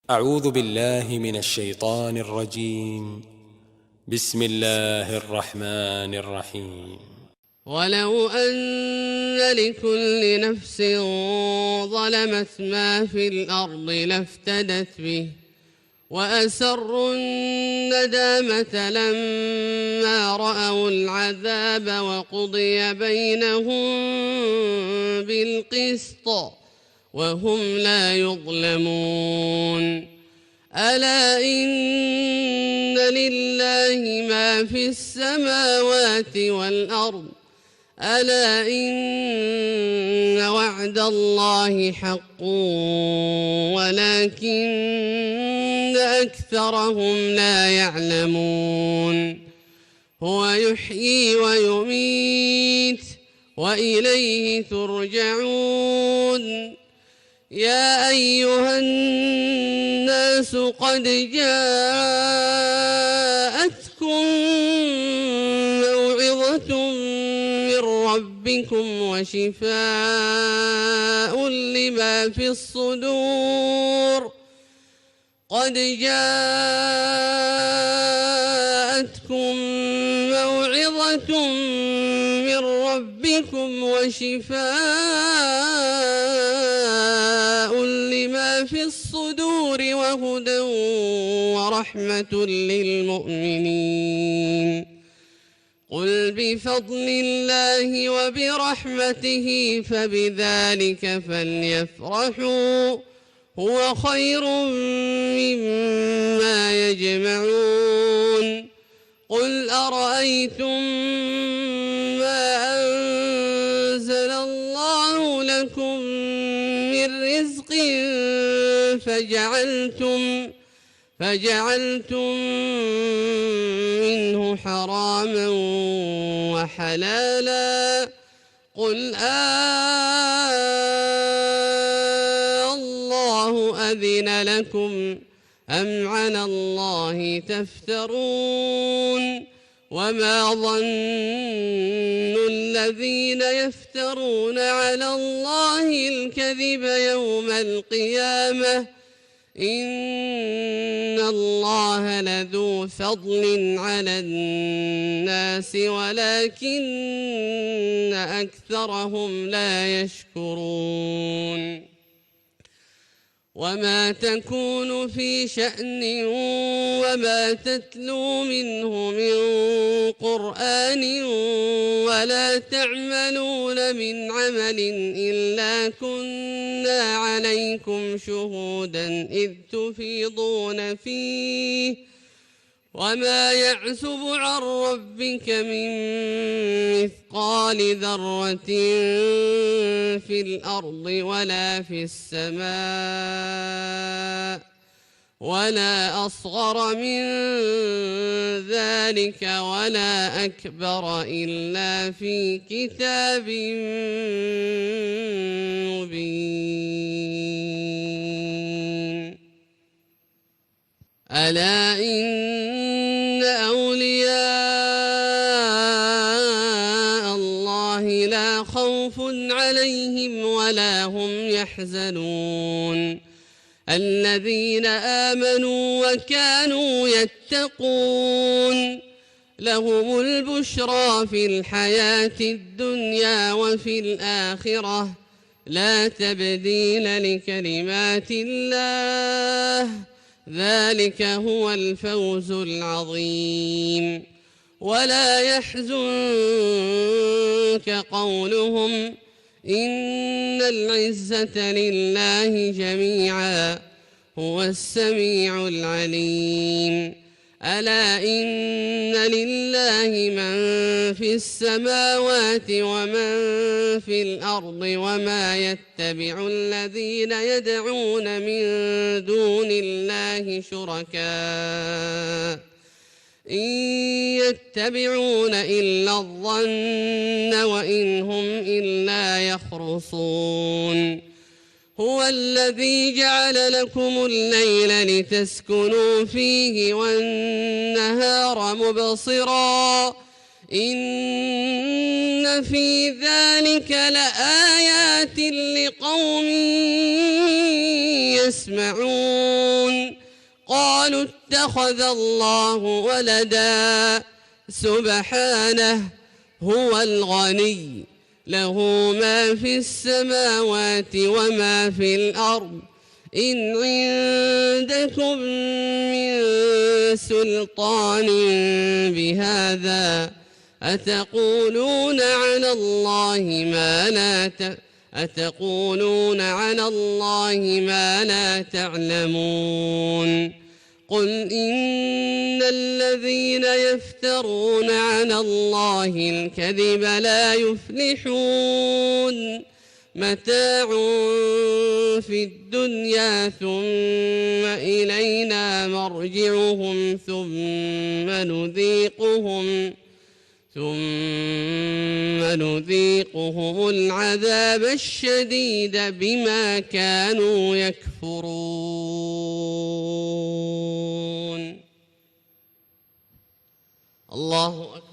أعوذ بالله من الشيطان الرجيم. بسم الله الرحمن الرحيم. ولو أن لكل نفس ظلمت ما في الأرض لافتدت به وأسروا الندامة لما رأوا العذاب وقضي بينهم بالقسط وهم لا يظلمون. ألا إن لله ما في السماوات والأرض ألا إن وعد الله حق ولكن أكثرهم لا يعلمون. هو يحيي ويميت وإليه ترجعون. يا أيها الناس قد جاءتكم موعظة من ربكم وشفاء لما في الصدور قد جاءتكم موعظة من ربكم وشفاء لما في الصدور وهدى ورحمة للمؤمنين. قل بفضل الله وبرحمته فبذلك فليفرحوا هو خير مما يجمعون. قل أرأيتم ما أنزل الله لكم من رزق فجعلتم منه حراما وحلالا قل الله أذن لكم أم على الله تفترون. وما ظن الذين يفترون على الله الكذب يوم القيامة إن الله لذو فضل على الناس ولكن أكثرهم لا يشكرون. وما تكون في شأن وما تتلو منه من قرآن ولا تعملون من عمل إلا كنا عليكم شهودا إذ تفيضون فيه وما يعزب عن ربك من مثقال ذرة في الأرض ولا في السماء ولا أصغر من ذلك ولا أكبر إلا في كتاب مبين. ألا إن أولياء الله لا خوف عليهم ولا هم يحزنون الذين آمنوا وكانوا يتقون. لهم البشرى في الحياة الدنيا وفي الآخرة لا تبديل لكلمات الله ذلك هو الفوز العظيم. ولا يحزنك قولهم إن العزة لله جميعا هو السميع العليم. ألا إن لله من في السماوات ومن في الأرض وما يتبع الذين يدعون من دون الله شركاء إن يتبعون إلا الظن وإن هم إلا يخرصون. هو الذي جعل لكم الليل لتسكنوا فيه والنهار مبصرا إن في ذلك لآيات لقوم يسمعون. وقالوا اتخذ الله ولدا سبحانه هو الغني له ما في السماوات وما في الأرض إن عندكم من سلطان بهذا أتقولون على الله ما لا تعلمون قل إن الذين يفترون على الله الكذب لا يفلحون متاع في الدنيا ثم إلينا مرجعهم ثم نذيقهم العذاب الشديد بما كانوا يكفرون. الله أكبر.